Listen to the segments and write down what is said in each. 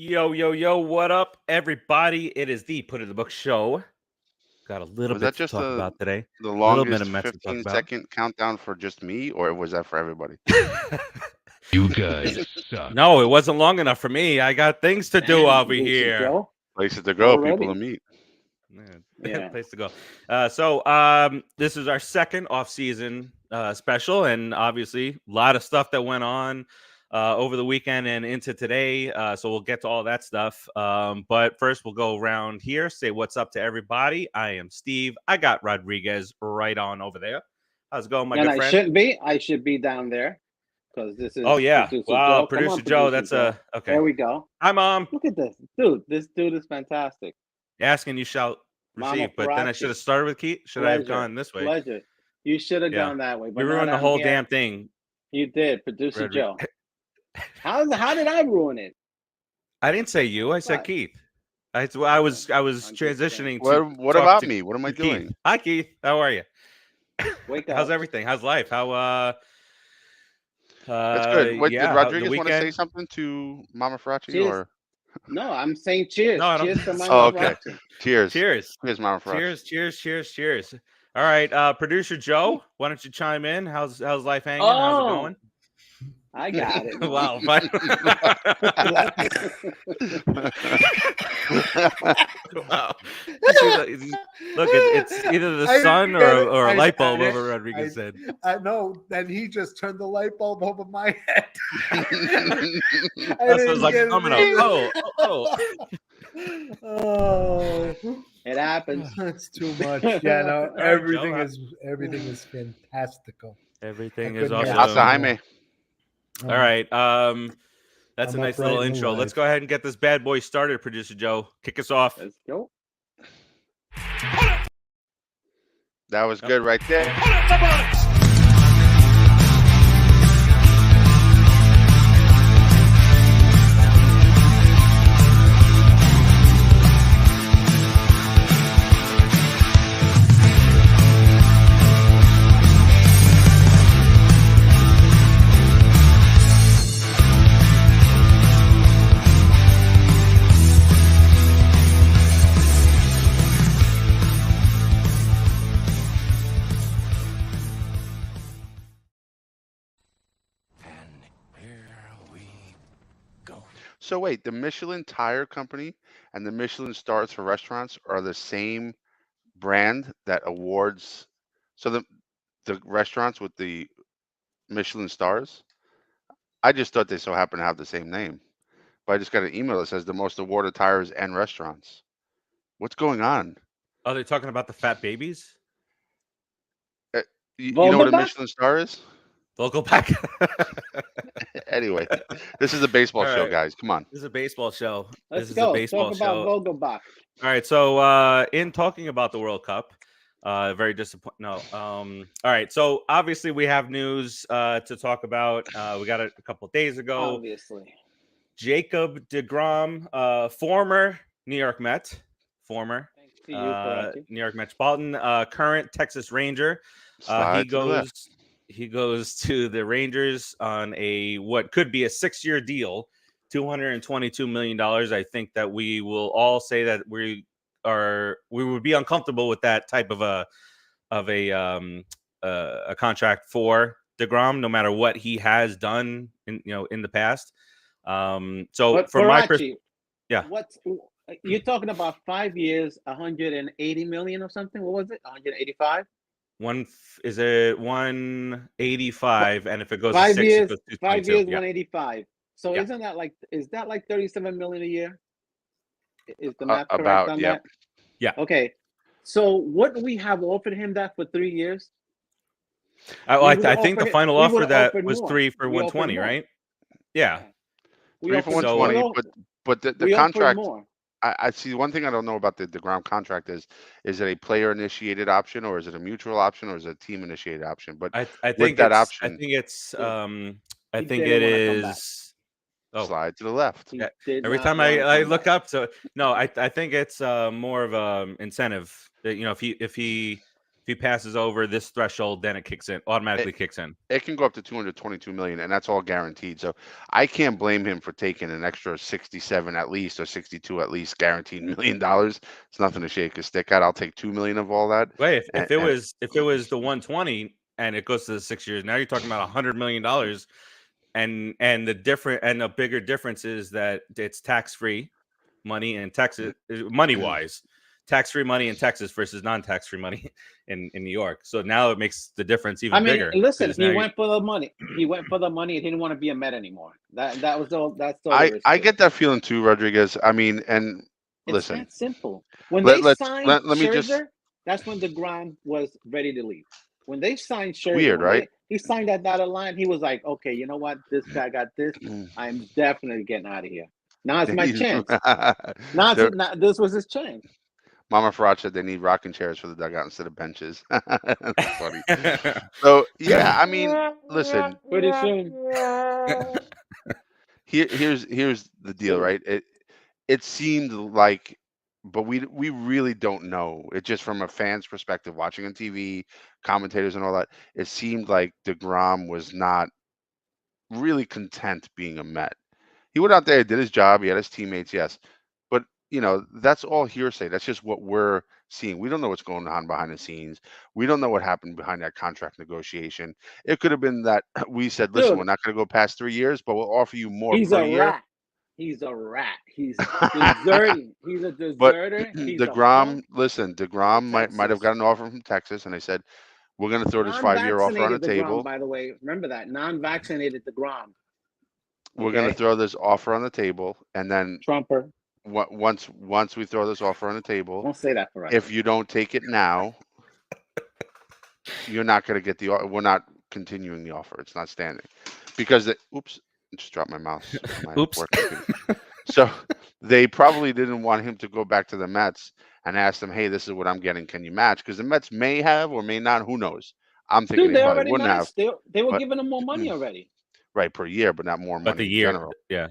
Yo, yo, yo, what up, everybody? It is the Put in the Book show. Got a little Was bit that to just talk about today. the A little bit of longest Mets to talk 15 about. second countdown for just me, or was that for everybody? You guys suck. No, it wasn't long enough for me. I got things to do over Producer here. Joe, Places to go, people to already. meet. Yeah. Place to go. This is our second off-season special, and obviously a lot of stuff that went on over the weekend and into today. So we'll get to all that stuff. But first, we'll go around here, say what's up to everybody. I am Steve. I got Rodriguez right on over there. How's it going, my And good friend? I should be down there because this is Oh yeah, producer wow, Joe. Come producer on, Joe. producer That's Joe. okay. There we go. Hi, Mom. Look at this dude. This dude is fantastic. Asking you shall Mama receive, but then I Farace. should have started with Keith. Should I have gone this way? Pleasure. You should have Yeah. gone that way, but You now ruined that the I'm whole here, damn thing. You did, producer Rodriguez. Joe. How did I ruin it? I didn't say you. I said What? Keith. I was I'm just transitioning saying. to What talk about to- me? What am I to Keith. doing? Hi, Keith. How are you? Wake up. How's everything? How's life? How That's good. Wait, yeah, did the Rodriguez want to say weekend? something to Mama Farace? Cheers. Or No, I'm saying cheers. No, I don't- Cheers to Mama oh, okay. Farace. Cheers. Cheers. Cheers, Mama Farace. Cheers. All right, producer Joe, why don't you chime in? How's life hanging? How's it going? I got it. Man. Wow. Fine. Wow. Look, it's either the sun or a light bulb over Rodriguez's head. I know. Then he just turned the light bulb over my head. That was like a domino. Oh, It happens. that's too much. Yeah, no, right, everything Joe. is fantastical. Everything I is couldn't awesome. get Hasta Jaime. All right. That's I'm a nice upright little in intro. life. Let's go ahead and get this bad boy started, producer Joe. Kick us off. Let's go. That was good right there. So wait, the Michelin Tire Company and the Michelin Stars for restaurants are the same brand that awards. So the restaurants with the Michelin stars, I just thought they so happen to have the same name. But I just got an email that says the most awarded tires and restaurants. What's going on? Oh, they're talking about the fat babies? You know what a Vogelbach? Michelin star is? Local pack. Anyway, this is a baseball All show, right. guys. Come on. This is a baseball show. Let's This is go. a baseball Talk show. about Vogelbach. All right, so in talking about the World Cup, very disappointing. No, all right. So obviously we have news to talk about. We got it a couple of days ago. Obviously. Jacob deGrom, former New York Met, Thanks to you, Farace. New York Metropolitan, current Texas Ranger. Slide to the left. He goes to the Rangers on a what could be a 6-year deal, $222 million. I think that we will all say that we would be uncomfortable with that type of a contract for deGrom, no matter what he has done in the past. So But from my Farace, perspective, yeah. What's you're talking about 5 years, 180 million or something? What was it? 185? Is it 185? And if it goes to 5 6, years, it goes to 5 22. years, Yeah. 185. So Yeah. is that like 37 million a year? Is the math correct About, on yep. that? Yeah. Okay. So wouldn't we have offered him that for 3 years? I would've think the offered- final we offer would've that offered was more. 3 for We offered 120, more. right? Yeah. 3 for offered- 120, we but the we offered contract. more. I see one thing I don't know about the deGrom contract is it a player initiated option, or is it a mutual option, or is it a team initiated option? But I with think that it's option, I think it's I He think didn't it wanna come back. is oh slide to the left. He Yeah, did every not time wanna I come look back. up. So no, I think it's more of a incentive that if he If he passes over this threshold, then it automatically kicks in. It can go up to $222 million, and that's all guaranteed. So I can't blame him for taking an extra 67 at least, or 62 at least, guaranteed $1 million. It's nothing to shake a stick at. I'll take $2 million of all that. Wait, if it was the 120 and it goes to the 6 years, now you're talking about $100 million, and a bigger difference is that it's tax-free money in Texas, money-wise. Tax-free money in Texas versus non-tax-free money in New York. So now it makes the difference even bigger. Listen, he went for the money. He went for the money. He didn't want to be a Met anymore. That was all. That's all. I get that feeling too, Rodriguez. I mean, and it's listen, that simple. When they signed Scherzer, that's when deGrom was ready to leave. When they signed Scherzer, weird, right? He signed that dotted line. He was like, okay, you know what? This guy got this. I'm definitely getting out of here. Now it's my chance. This was his chance. Mama Farace said they need rocking chairs for the dugout instead of benches. That's funny. So yeah, I mean, listen. Pretty soon. Here's the deal, right? It seemed like, but we really don't know. It just from a fan's perspective, watching on TV, commentators and all that, it seemed like deGrom was not really content being a Met. He went out there, did his job, he had his teammates, yes. But that's all hearsay. That's just what we're seeing. We don't know what's going on behind the scenes. We don't know what happened behind that contract negotiation. It could have been that we said, listen, we're not going to go past 3 years, but we'll offer you more per year. Rat. He's a rat. He's deserting. He's a deserter. But deGrom might have got an offer from Texas, and they said, we're going to throw this 5-year offer on the table. By the way, remember that non-vaccinated deGrom. We're going to throw this offer on the table, and then Trumper. Once we throw this offer on the table, don't say that for us. If you don't take it now, you're not going to get the. We're not continuing the offer. It's not standing because oops, I just dropped my mouse. Oops. So they probably didn't want him to go back to the Mets and ask them, "Hey, this is what I'm getting. Can you match?" Because the Mets may have or may not. Who knows? I'm thinking they probably wouldn't have. They were giving him more money already. Right, per year, but not more money. But the year, in general. Yeah.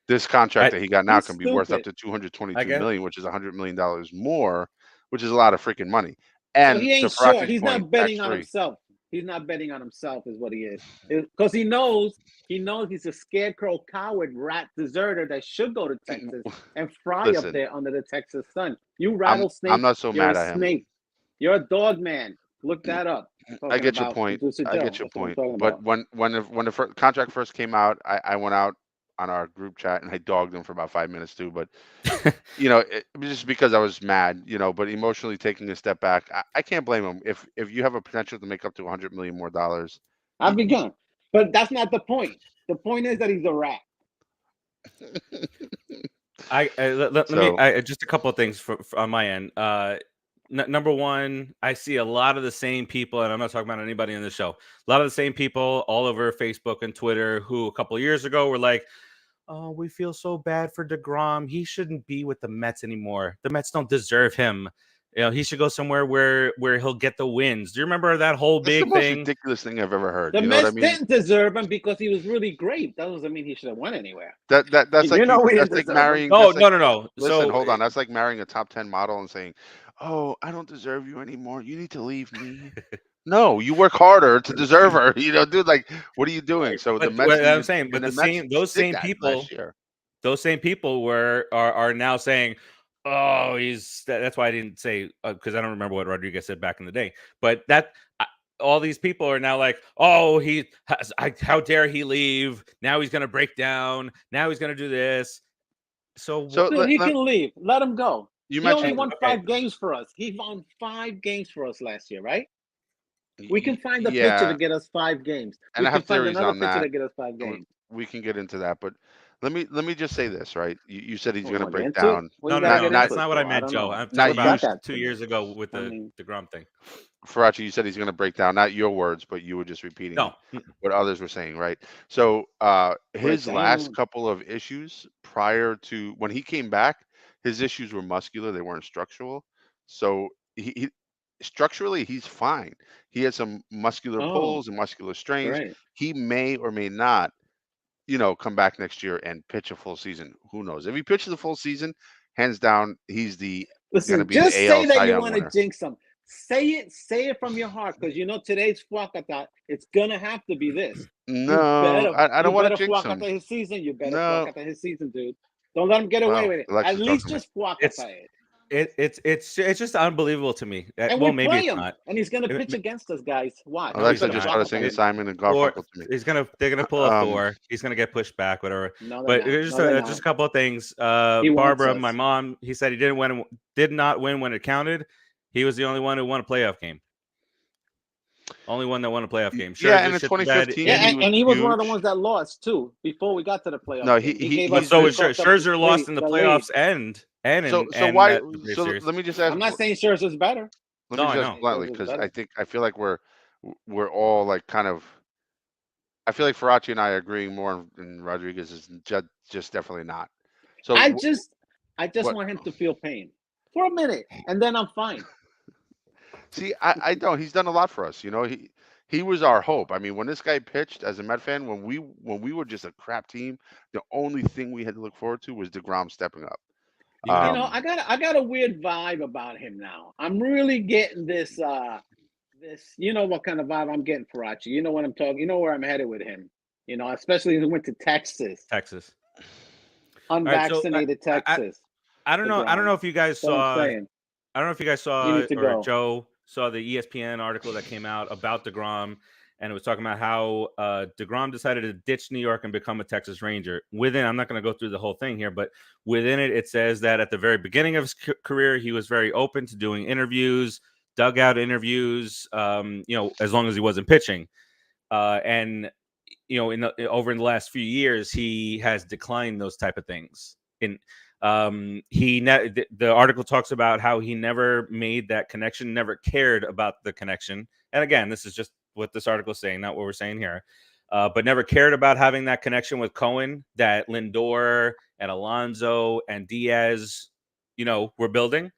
This contract that he got now can be worth up to $222 million, which is $100 million more, which is a lot of freaking money. And so he ain't sure. He's not betting on himself. He's not betting on himself, is what he is. Because he knows he's a scarecrow, coward, rat, deserter that should go to Texas and fry up there under the Texas sun. You rattlesnake. I'm not so mad at him. Snake. You're a dog man. Look that up. I get your point. But when the contract first came out, I went out on our group chat and I dogged him for about 5 minutes too. But it was just because I was mad. But emotionally taking a step back, I can't blame him. If you have a potential to make up to $100 million more, I've begun. But that's not the point. The point is that he's a rat. Let me just a couple of things on my end. Number one, I see a lot of the same people, and I'm not talking about anybody in the show. A lot of the same people all over Facebook and Twitter who a couple of years ago were like, "Oh, we feel so bad for deGrom. He shouldn't be with the Mets anymore. The Mets don't deserve him. He should go somewhere where he'll get the wins." Do you remember that whole big thing? That's the most thing? ridiculous thing I've ever heard. The Mets didn't deserve him because he was really great. That doesn't mean he should have won anywhere. That's like that's like marrying. No. Listen, hold on. That's like marrying a top 10 model and saying, "Oh, I don't deserve you anymore. You need to leave me." No, you work harder to deserve her. Dude, like, what are you doing? So the Mets. I'm saying, but those same people are now saying, "Oh, that's why I didn't say because I don't remember what Rodriguez said back in the day." But all these people are now like, "Oh, how dare he leave? Now he's going to break down. Now he's going to do this." So he can leave. Let him go. He only won 5 games for us. He won 5 games for us last year, right? We can find a picture to get us 5 games. And I have theories on that. To get us 5 games. We can get into that, but let me just say this, right? You said he's going to break down. No, that's not what I meant, Joe. I'm talking about 2 years ago with the deGrom thing. Farace, you said he's going to break down. Not your words, but you were just repeating what others were saying, right? So his last couple of issues prior to when he came back, his issues were muscular. They weren't structural. So he structurally, he's fine. He has some muscular pulls and muscular strains. Right. He may or may not, come back next year and pitch a full season. Who knows? If he pitches a full season, hands down, he's going to be just the AL say that Cy you Young want winner. to jinx him. Say it from your heart, because you know today's Fwakata, it's gonna have to be this. No, I don't want to jinx him. Fwakata his season. You better No. Fwakata his season, dude. Don't let him get away with it. Alexis, At least talk to me. just Fwakata it. It's just unbelievable to me. And Well, we maybe play it's him, not. and he's gonna pitch against us, guys. Watch. Alexa he's just not. started singing Simon and Thor, Garfunkel to me. they're gonna pull a Thor. He's gonna get pushed back, whatever. No, But they're just not. just a couple of things. He wants Barbara, us. my mom, he said he did not win when it counted. He was the only one who won a playoff game. Only one that won a playoff game. Yeah, and in Scherzer shit the bed. 2015, Yeah, and he was one of the huge. ones that lost too before we got to the playoffs. No, game. he gave But us so the- was Scherzer lost in the lead. playoffs and So and why? that Braves So series. let me just ask. I'm not saying Scherzer's better. Let No, me I just know. ask bluntly, Scherzer's because better. I feel like we're all like kind of. I feel like Farace and I are agreeing more, and Rodriguez is just definitely not. So I just what- want him to feel pain for a minute, and then I'm fine. see, I don't. He's done a lot for us. You know, he was our hope. I mean, when this guy pitched as a Met fan, when we were just a crap team, the only thing we had to look forward to was deGrom stepping up. You know, I got a weird vibe about him now. I'm really getting this. You know what kind of vibe I'm getting, Farace. You know what I'm talking. You know where I'm headed with him. You know, especially when he went to Texas, unvaccinated Texas. I don't know. I don't know if you guys That's what I'm saw. saying. I don't know if you guys You saw need to or go. Joe saw the ESPN article that came out about deGrom, and it was talking about how deGrom decided to ditch New York and become a Texas Ranger. I'm not going to go through the whole thing here, but within it, it says that at the very beginning of his career, he was very open to doing interviews, dugout interviews, as long as he wasn't pitching. And over in the last few years, he has declined those type of things. The article talks about how he never made that connection, never cared about the connection. And again, this is just what this article is saying, not what we're saying here. But never cared about having that connection with Cohen that Lindor and Alonso and Diaz, were building.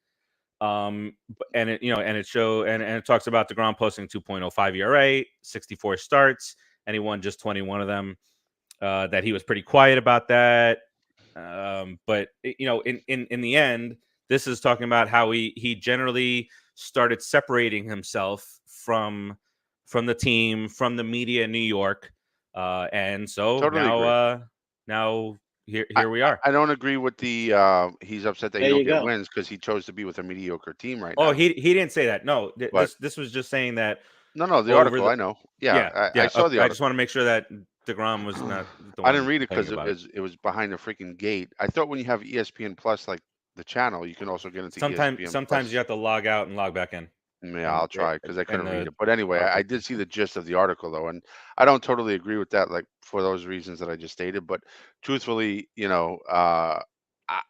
And it talks about deGrom posting 2.05 ERA, 64 starts, and he won just 21 of them. That he was pretty quiet about that. But in the end, this is talking about how he generally started separating himself from the team, from the media in New York, and so Totally now here we are. I don't agree with the he's upset that There he you don't get go. wins because he chose to be with a mediocre team right now. Oh, he didn't say that. No, But- this was just saying that. No, the article I know. Yeah, I saw the article. I just want to make sure that deGrom was not. The I didn't one read it because complaining it was behind the freaking gate. I thought when you have ESPN Plus, like the channel, you can also get into ESPN Sometimes Plus. you have to log out and log back in. Yeah, I'll try because I couldn't read the it. But anyway, I did see the gist of the article though, and I don't totally agree with that, like for those reasons that I just stated. But truthfully,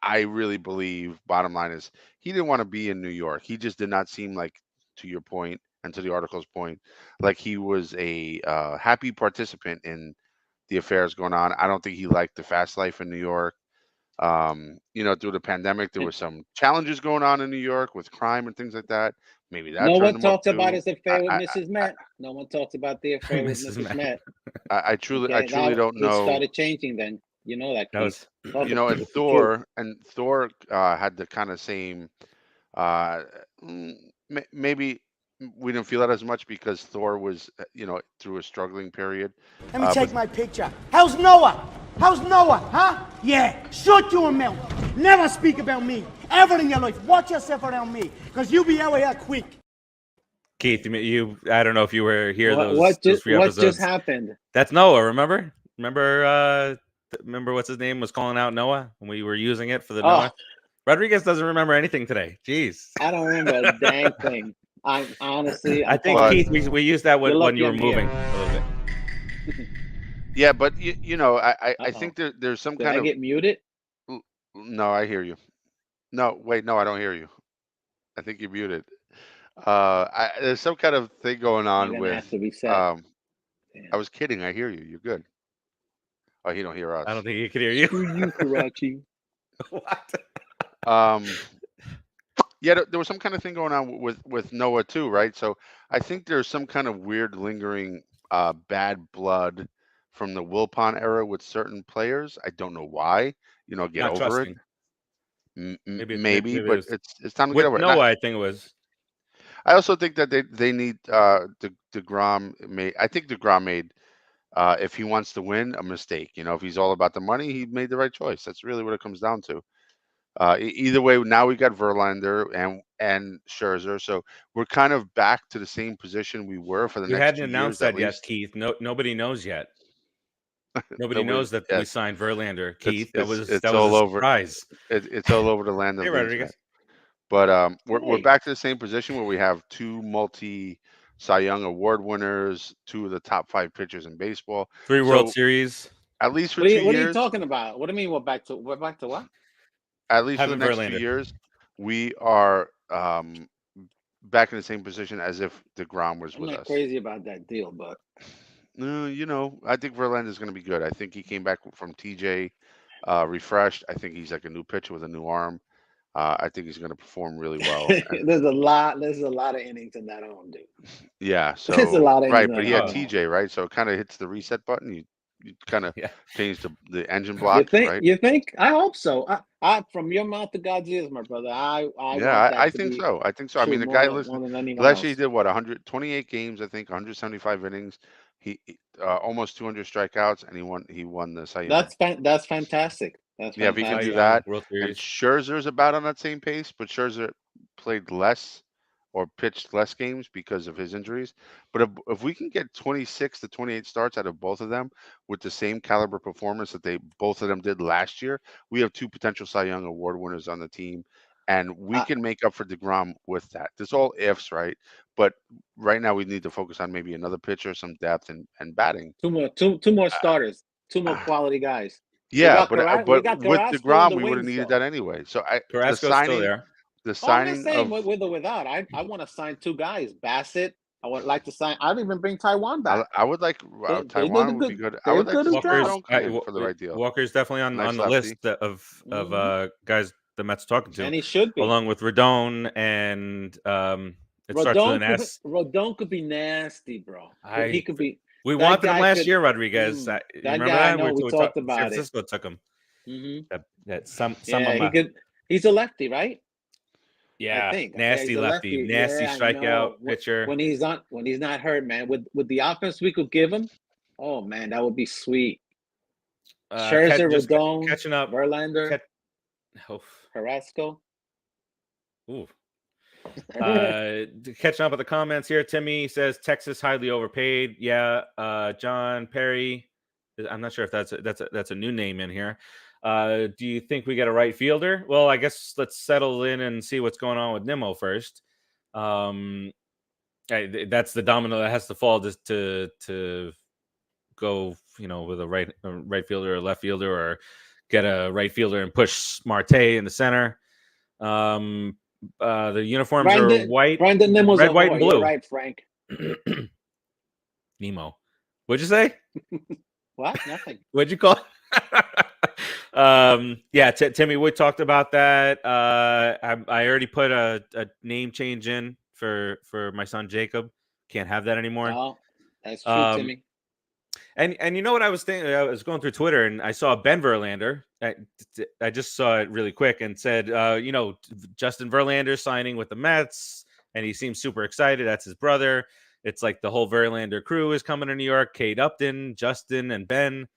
I really believe bottom line is he didn't want to be in New York. He just did not seem like, to your point and to the article's point, like he was a happy participant in the affairs going on. I don't think he liked the fast life in New York. Through the pandemic, there were some challenges going on in New York with crime and things like that. Maybe that No turned one him up talked about too. his affair with Mrs. Met. No one talked about the affair with Mrs. Mrs. Met. I truly Okay, don't It know. started changing then. You know that. That was And Thor had the kind of same. Maybe we didn't feel that as much because Thor was, through a struggling period. Let me take my picture. How's Noah? How's Noah, huh? Yeah, shut your mouth. Never speak about me. Ever in your life. Watch yourself around me, because you'll be out here quick. Keith, I don't know if you were here What those few episodes. just happened? That's Noah, remember? Remember what's his name was calling out Noah when we were using it for the Noah? Rodriguez doesn't remember anything today. Jeez. I don't remember a dang thing. I think Keith, we used that when you were moving a little bit. Yeah, but I think there's some Did kind I of. get muted? No, I hear you. No, wait, no, I don't hear you. I think you're muted. There's some kind of thing going on with. Have to be said. I was kidding. I hear you. You're good. Oh, he don't hear us. I don't think he could hear you. Screw you, Karachi. What? Yeah, there was some kind of thing going on with Noah too, right? So I think there's some kind of weird lingering bad blood from the Wilpon era with certain players. I don't know why. Get Not over trusting. it. Maybe Maybe, but it's time to with get over it. Noah, I think it was. I also think that they need deGrom made. I think deGrom made. If he wants to win, a mistake. If he's all about the money, he made the right choice. That's really what it comes down to. Either way, now we got Verlander and Scherzer, so we're kind of back to the same position we were for the We next hadn't 2 announced years at that yet, least. Keith. Nobody knows yet. Nobody Nobody- knows that yeah, we signed Verlander, Keith. it's That was all a over. surprise. It's all over the land of Hey, leads, Rodriguez. man. But we're Hey. back to the same position where we have 2 Cy Young Award winners, 2 of the top 5 pitchers in baseball. 3 World So Series. at least for What 2 are you years, talking about? What do you mean? We're back to what? at least for the Having next 2 Verlander. years, we are back in the same position as if deGrom was I'm with not us. crazy about that deal, but No, I think Verlander is going to be good. I think he came back from TJ refreshed. I think he's like a new pitcher with a new arm. I think he's going to perform really well. And, there's a lot of innings in that arm, dude. yeah, so There's a lot of right, innings but in he that had arm. TJ, right? So it kind of hits the reset button. You kind of Yeah. change the engine You block, think? right? You think? I hope so. I from your mouth to God's ears, my brother. I want that I to think be so. I think so. I true mean, the more guy than listen. anyone Last year he else. did what 128 games, I think, 175 innings. He almost 200 strikeouts, and he won the Cy Young. That's fantastic. That's Yeah, if he can fantastic. do that, World and Series. Scherzer's about on that same pace, but Scherzer played less or pitched less games because of his injuries. But if we can get 26 to 28 starts out of both of them with the same caliber performance that both of them did last year, we have 2 potential Cy Young Award winners on the team, and we can make up for deGrom with that. There's all ifs, right? But right now we need to focus on maybe another pitcher, some depth, and batting. Two more starters. 2 more quality guys. Yeah, we got but Carrasco with in deGrom, the we would have wings, needed though. that anyway. So the Carrasco's still signing, there. the I'm signing just saying, of with or without, I want to sign 2 guys. Bassitt. I would like to sign. I'd even bring Taillon back. I would like They did Taiwan a would be good. good. I They would like good to as see job. Rodon come in for the right deal. Walker's definitely on Nice the lefty. list of guys the Mets are talking to, And he should be. along with Rodon and it starts with an S. Rodon could be nasty, bro. He could be. We that wanted him guy last could- year, Rodriguez. that You remember guy, I that? know, we talked about San it. Francisco took him. Mm-hmm. Yeah, He could. He's a lefty, right? Yeah, I think. nasty He's a lefty, nasty Yeah, I strikeout know. pitcher. When he's not hurt, man. With the offense we could give him, oh man, that would be sweet. Scherzer, Rodon, catching up. Verlander, Carrasco. Ooh. Catching up with the comments here. Timmy says Texas highly overpaid. Yeah. John Perry. I'm not sure if that's a new name in here. Do you think we get a right fielder? Well, I guess let's settle in and see what's going on with Nimmo first. That's the domino that has to fall just to go, with a right fielder or left fielder, or get a right fielder and push Marte in the center. The uniforms are white, Brandon Nimmo's red, white, and blue. You're right, Frank. Nemo. What'd you say? What? Nothing. What'd you call it? Yeah, Timmy, we talked about that. I already put a name change in for my son Jacob. Can't have that anymore. No, that's true, Timmy. And you know what I was thinking? I was going through Twitter and I saw Ben Verlander. I just saw it really quick and said, Justin Verlander signing with the Mets, and he seems super excited. That's his brother. It's like the whole Verlander crew is coming to New York. Kate Upton, Justin, and Ben.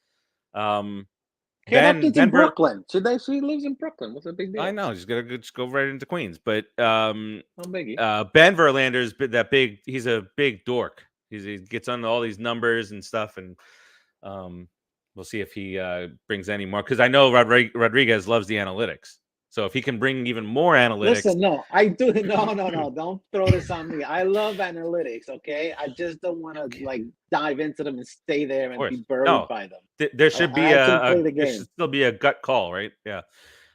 Kate Upton's in Brooklyn. She lives in Brooklyn. What's the big deal? I know. She's gonna just go right into Queens. But no biggie. Ben Verlander's that big. He's a big dork. He gets on all these numbers and stuff, and we'll see if he brings any more. Because I know Rodriguez loves the analytics. So if he can bring even more analytics. Listen, no, I do. No. Don't throw this on me. I love analytics, okay? I just don't want to dive into them and stay there and be buried by them. There should be there should still be a gut call, right? Yeah.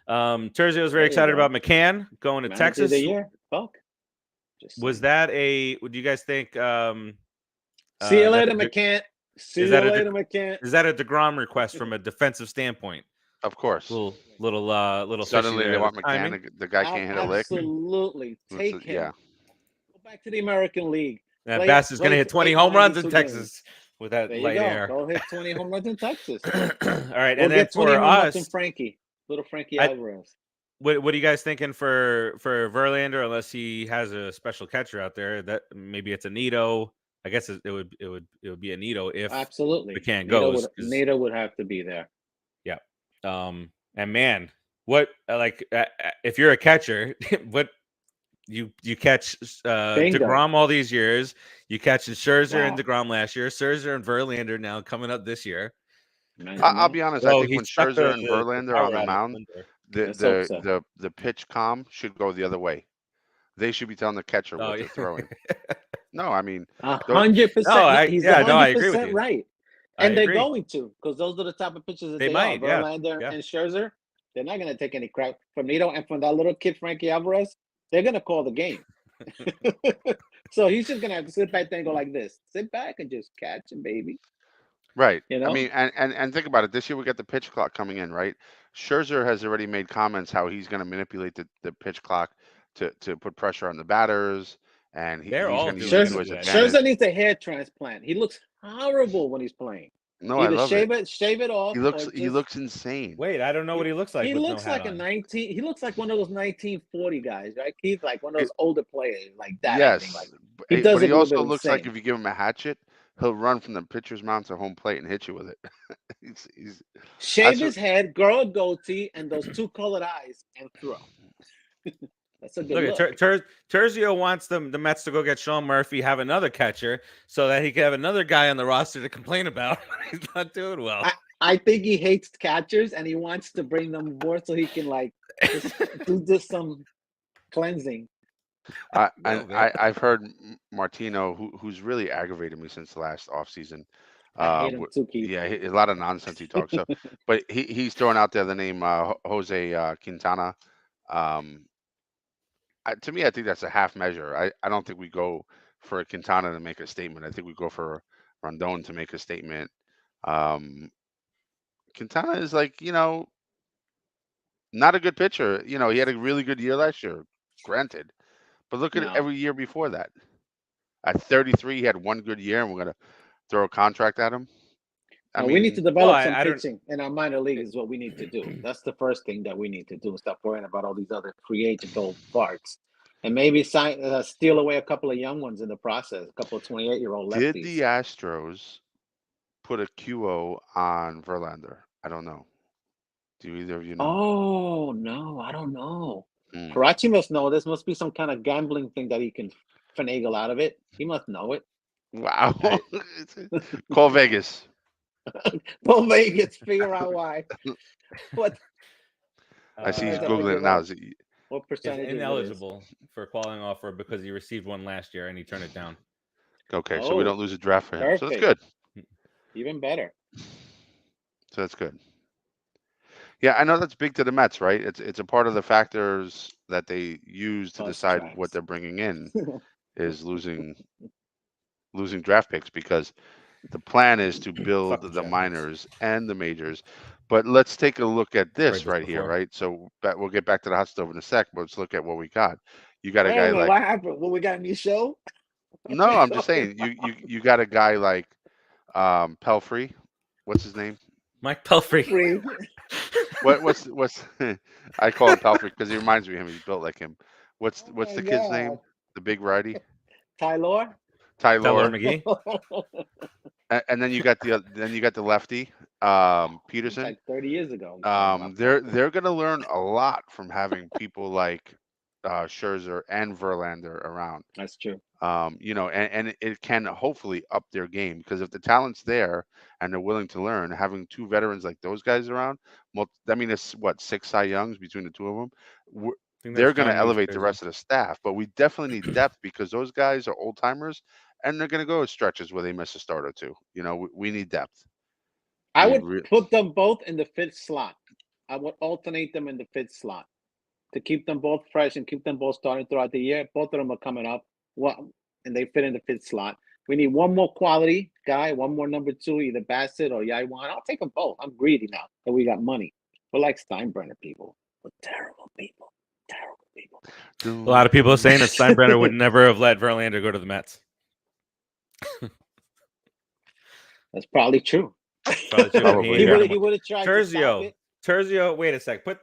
Terzio was very excited about McCann going to Texas. Of the year. Fuck. Was that would you guys think? See you later, McCann. See you later, McCann. Is that a deGrom request from a defensive standpoint? Of course. Little suddenly they want McCann. The guy can't hit a lick. Absolutely. Take him. Yeah. Go back to the American League. Bass is going to hit 20 home runs in Texas with that light air. Go hit 20 home runs in Texas. All right, we'll and then get 20 for home runs us, in Frankie, little Frankie Alvarez. what are you guys thinking for Verlander? Unless he has a special catcher out there, that maybe it's a Nito. I guess it would be a Nito if Absolutely McCann Nito goes. Nito would have to be there. Yeah. And man, what if you're a catcher, what you catch deGrom all these years, you catch Scherzer and deGrom last year, Scherzer and Verlander now coming up this year. I'll be honest. I think when Scherzer and Verlander are on the mound, the pitch comm should go the other way. They should be telling the catcher what they're throwing. No, I mean 100%. He's 100% right. And they're agree. Going to, because those are the type of pitchers that they might, are. Verlander and Scherzer, they're not going to take any crap from Nito and from that little kid, Frankie Alvarez. They're going to call the game. So he's just going to have to sit back there and go like this. Sit back and just catch him, baby. Right. You know? I mean, and think about it. This year we got the pitch clock coming in, right? Scherzer has already made comments how he's going to manipulate the pitch clock to put pressure on the batters. And he's going to use it to his advantage. Scherzer needs a hair transplant. He looks horrible when he's playing. No, either I love shave it off. He looks insane. Wait, I don't know what he looks like. He looks like he looks like one of those 1940 guys, right? He's like one of those older players like that. Yes, but he also looks like if you give him a hatchet, he'll run from the pitcher's mound to home plate and hit you with it. he's shave his head, grow a goatee, and those two colored eyes, and throw. That's a good look. Terzio wants the Mets to go get Sean Murphy, have another catcher, so that he can have another guy on the roster to complain about when he's not doing well. I think he hates catchers, and he wants to bring them more so he can do some cleansing. I've heard Martino, who's really aggravated me since the last offseason. I hate him too, Keith. Yeah, a lot of nonsense he talks. So, but he's throwing out there the name Jose Quintana. To me, I think that's a half measure. I don't think we go for a Quintana to make a statement. I think we go for Rodon to make a statement. Quintana is not a good pitcher. He had a really good year last year, granted. But look at every year before that. At 33, he had one good year, and we're going to throw a contract at him. We need to develop some pitching in our minor league is what we need to do. That's the first thing that we need to do. Stop worrying about all these other free agent old farts. And maybe steal away a couple of young ones in the process, a couple of 28-year-old lefties. Did the Astros put a QO on Verlander? I don't know. Do either of you know? Oh, no, I don't know. Farace must know. This must be some kind of gambling thing that he can finagle out of it. He must know it. Wow. Call Vegas. Call Vegas. Figure out why. What? I see he's Googling it now. What percentage is ineligible for qualifying offer because he received one last year and he turned it down. Okay, so we don't lose a draft for him. Perfect. So that's good. Even better. So that's good. Yeah, I know that's big to the Mets, right? It's a part of the factors that they use to decide what they're bringing in is losing draft picks, because the plan is to build the minors and the majors. But let's take a look at this right here, right? So we'll get back to the hot stove in a sec, but let's look at what we got. You got a guy like... What happened? Well, we got a new show? No, I'm just saying, you got a guy like Pelfrey. What's his name? Mike Pelfrey. What's I call him Pelfrey because he reminds me of him. He's built like him. What's the kid's name? The big righty? Taillon McGee. And then you got the lefty, Peterson. Like 30 years ago. They're gonna learn a lot from having people like Scherzer and Verlander around. That's true. And it can hopefully up their game, because if the talent's there and they're willing to learn, having two veterans like those guys around, I mean, it's 6 Cy Youngs between the two of them. They're going to elevate the rest of the staff, but we definitely need depth because those guys are old timers and they're going to go stretches where they miss a start or two. We need depth. I would put them both in the fifth slot. I would alternate them in the fifth slot to keep them both fresh and keep them both starting throughout the year. Both of them are coming up, and they fit in the fifth slot. We need one more quality guy, one more number 2, either Bassitt or Yaiwan. I'll take them both. I'm greedy now that we got money. We're like Steinbrenner people. We're terrible people. Terrible people. A lot of people are saying that Steinbrenner would never have let Verlander go to the Mets. That's probably true. He would have tried Terzio, wait a sec. Put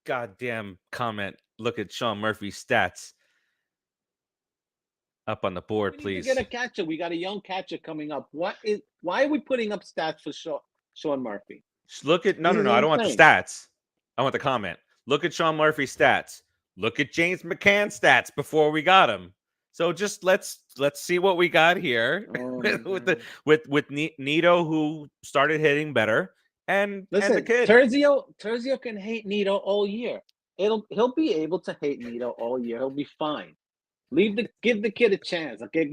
goddamn comment. Look at Sean Murphy's stats up on the board, We need please. to get a catcher. We got a young catcher coming up. Why are we putting up stats for Sean Murphy? Look at no. I don't want the stats. I want the comment. Look at Sean Murphy's stats. Look at James McCann's stats before we got him. So just let's see what we got here with Nito, who started hitting better, and the kid. Terzio can hate Nito all year. He'll be able to hate Nito all year. He'll be fine. Give the kid a chance. Okay,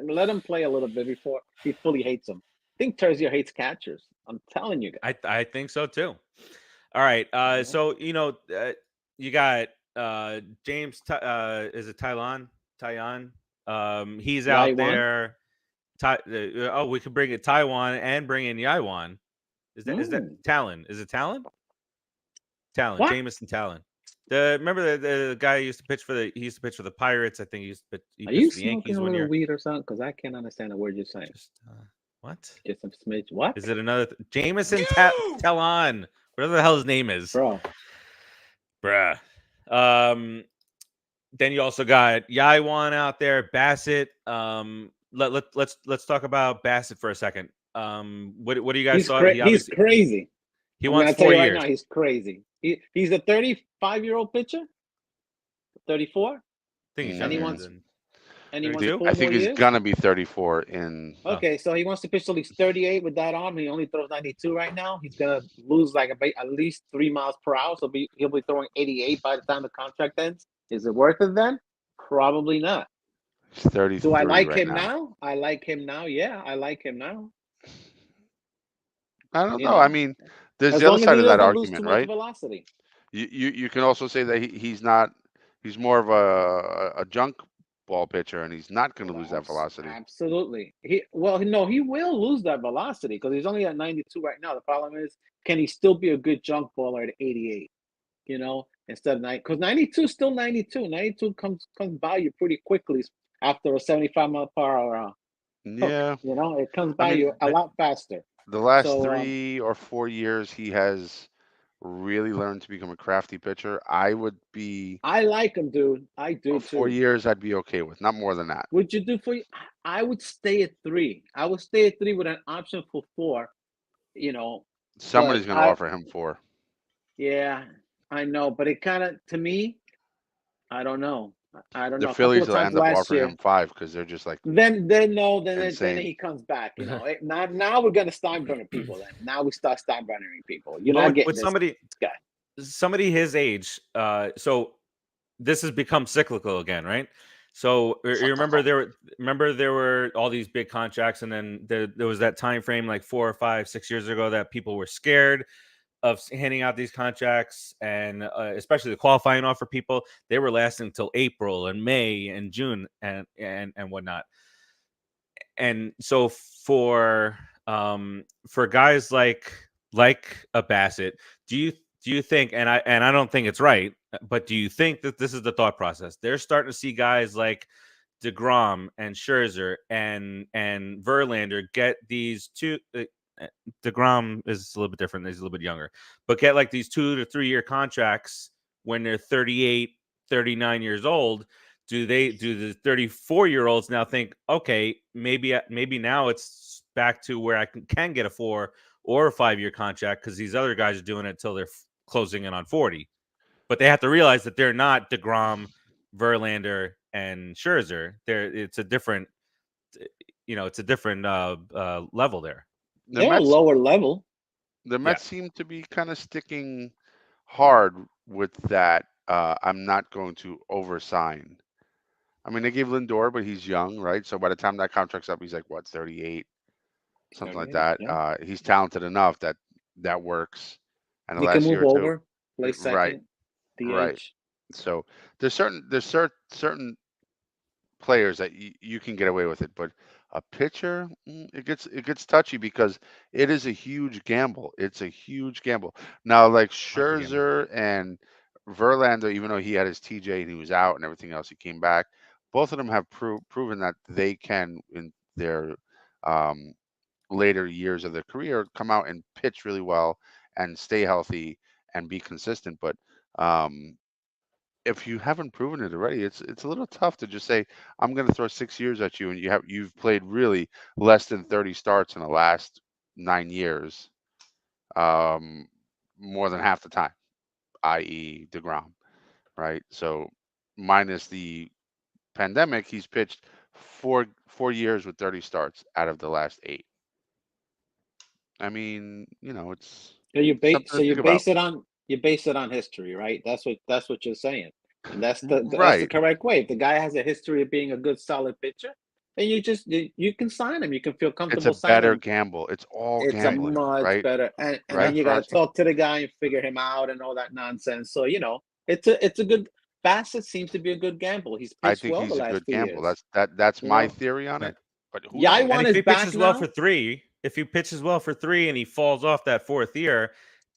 let him play a little bit before he fully hates him. I think Terzio hates catchers. I'm telling you guys. I think so too. All right. So you got James. Is it Taillon? He's out there. We could bring it Taiwan and bring in Yaiwan. Is that Taillon? Is it Taillon? Taillon. Jameson Taillon. Remember the guy who used to pitch for the Pirates. I think he used to pitch Are you for the Yankees smoking a one little year. weed or something? Because I can't understand the word you're saying. What? Just some smidge. What? Is it another Jameson Taillon? Whatever the hell his name is, bruh. Then you also got Yaiwan out there, Bassitt. Let's talk about Bassitt for a second. What do you guys saw? He's crazy. He wants 4 years. Right now, he's crazy. He's a 35-year-old pitcher. 34. I think he's and he wants 4 I think more he's years? gonna be 34 in. Okay, so he wants to pitch till he's 38 with that arm. He only throws 92 right now. He's gonna lose like at least 3 miles per hour. So he'll be throwing 88 by the time the contract ends. Is it worth it then? Probably not. He's 33. Do I like right him now? now? I like him now. Yeah, I like him now. I don't know. I mean, there's As the other long as side he of that doesn't lose argument, too much right? velocity. You can also say that he's not. He's more of a junk ball pitcher, and he's not going to lose that velocity. Absolutely. He will lose that velocity because he's only at 92 right now. The problem is, can he still be a good junk baller at 88? Instead of 90, because 92 is still 92. 92 comes by you pretty quickly after a 75 mile per hour. Yeah. It comes by you a lot faster. The last 3 or 4 years, he has really learned to become a crafty pitcher. I like him, dude. I do 4 too. years, I'd be okay with, not more than that. Would you do I would stay at 3. I would stay at 3 with an option for 4. Somebody's going to offer him 4. Yeah, I know, but it kind of, to me, I don't know. The Phillies will end up offering him 5 because they're just like. Then he comes back. Now we're gonna Steinbrenner people. Then now we start Steinbrennering people. You're not getting this guy. Somebody his age. So this has become cyclical again, right? So you remember there were all these big contracts, and then there was that time frame like 4 or 5, 6 years ago that people were scared of handing out these contracts, and especially the qualifying offer people. They were lasting until April and May and June and whatnot. And so for guys like a Bassitt, do you think, and I don't think it's right, but do you think that this is the thought process? They're starting to see guys like deGrom and Scherzer and Verlander get these two. deGrom is a little bit different. He's a little bit younger, but get like these 2 to 3 year contracts when they're 38, 39 years old. Do the 34-year-olds now think, okay, maybe now it's back to where I can get a 4 or a 5 year contract because these other guys are doing it until they're closing in on 40, but they have to realize that they're not deGrom, Verlander, and Scherzer. It's a different level there. They're a lower level. The Mets seem to be kind of sticking hard with that. I'm not going to oversign. I mean, they gave Lindor, but he's young, right? So by the time that contract's up, he's like, 38? Something like that. Yeah. He's talented enough that works. And he can move over, play second, right, DH. Right. So there's certain players that you can get away with it, but a pitcher, it gets touchy because it is a huge gamble. It's a huge gamble. Now, like Scherzer and Verlander, even though he had his TJ and he was out and everything else, he came back. Both of them have proven that they can, in their later years of their career, come out and pitch really well and stay healthy and be consistent. But If you haven't proven it already, it's a little tough to just say I'm going to throw 6 years at you, and you've played really less than 30 starts in the last 9 years, more than half the time, i.e. deGrom, right? So minus the pandemic, he's pitched four years with 30 starts out of the last 8. I mean, it's So you something to think base it on history, right? That's what you're saying, and that's the Right. correct way. If the guy has a history of being a good, solid pitcher, then you can sign him. You can feel It's comfortable a signing better him. gamble. It's all It's a gambling, much right? better, and Right, then you got to Farace? talk to the guy and figure him out and all that nonsense. So it's a good. Bassitt seems to be a good gamble. He's I pitched think well he's the a last good 2 gamble. years. That's You my know, theory on it. But who Yeah, I knows? want And his if he back pitches well now. for 3, and he falls off that 4th year,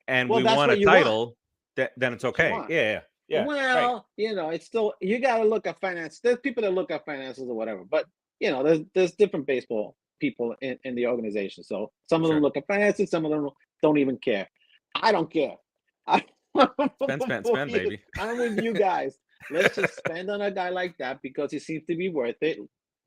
and Well, we that's won a what you want. title, then it's That's what you okay. want. Yeah. Right. Well, it's still, you got to look at finance. There's people that look at finances or whatever, but there's different baseball people in the organization. So some of them Sure. look at finances, some of them don't even care. I don't care. Spend, baby. I'm with you guys. Let's just spend on a guy like that because he seems to be worth it.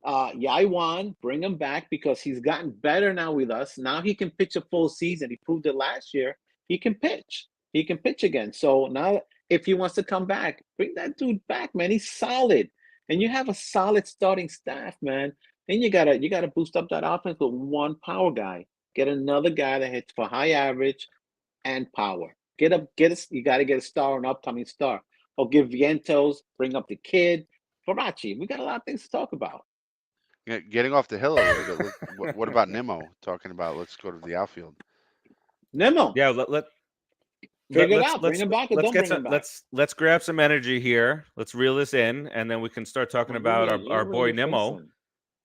Yaiwan, bring him back because he's gotten better now with us. Now he can pitch a full season. He proved it last year. He can pitch. He can pitch again. So now, if he wants to come back, bring that dude back, man. He's solid, and you have a solid starting staff, man. Then you gotta boost up that offense with one power guy. Get another guy that hits for high average and power. You got to get a star, an upcoming star. Or give Vientos, bring up the kid. Farace, we got a lot of things to talk about. Getting off the hill a little bit. What about Nimmo? Talking about let's go to the outfield. Nimmo. Yeah, Figure it out. Bring him back or don't bring him back. Let's grab some energy here. Let's reel this in, and then we can start talking about our boy Nimmo.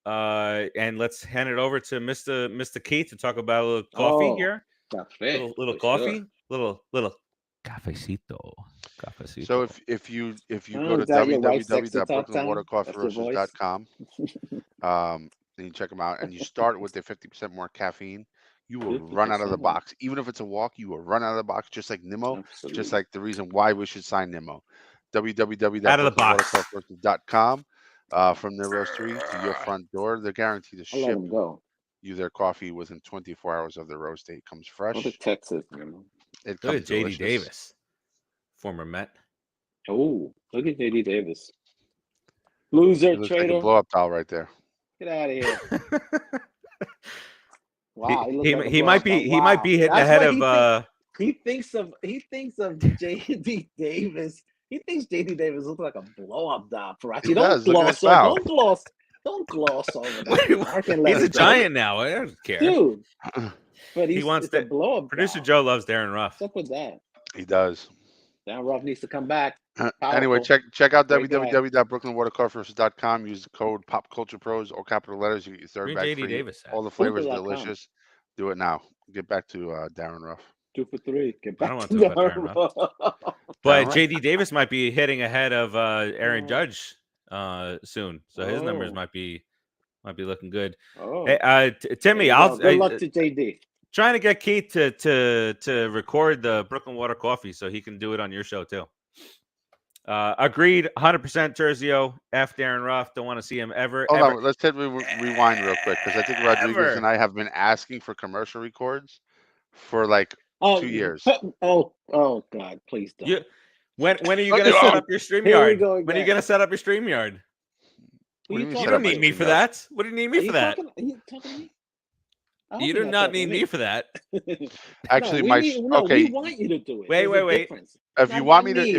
And let's hand it over to Mr. Keith to talk about a little coffee here. Little coffee, sure. little Cafecito. So if you go to www.brooklynwatercoffeeroasters.com, and you check them out, and you start with the 50% more caffeine, you will run out of the box. Even if it's a walk, you will run out of the box, just like Nimmo. Absolutely. Just like the reason why we should sign Nimmo. www.brooklynwatercoffeeroasters.com. From their roastery to your front door, they're guaranteed to ship you their coffee within 24 hours of the roast date. It comes fresh. Go to Texas, man. It Look comes at JD delicious. Davis, former Met. Oh, look at JD Davis. Loser, It looks traitor. like a blow-up doll right there. Get out of here. Wow, he might be hitting ahead of. He thinks of JD Davis. He thinks JD Davis looks like a blow-up doll. Farace, don't gloss over that. He's a giant now. I don't care, dude. But he wants to blow up. Producer Joe loves Darren Ruff. What's up with that? He does. Darren Ruff needs to come back. Anyway, check out www.brooklynwatercoffeeroasters.com. Use the code PopCulturePros, all capital letters. You get your third bag free. Davis all the flavors are delicious. Do it now. Get back to Darren Ruff. 2 for 3. Get back. I don't want to talk about Darren Ruff. But JD Davis might be hitting ahead of Aaron Judge soon, so his numbers might be looking good. Hey, Timmy, good luck to JD. Trying to get Keith to record the Brooklyn Water Coffee so he can do it on your show too. Agreed, 100%. Terzio, F Darren Ruff. Don't want to see him ever. Hold on, let's rewind real quick because I think Rodriguez and I have been asking for commercial records for like 2 years. Oh God, please don't. When are you going to set up your StreamYard? When are you going to set up your StreamYard? You don't need me for that. What do you need me for that? Are you talking to me? You do not need me for that. Actually, we want you to do it. Wait. If you want me to do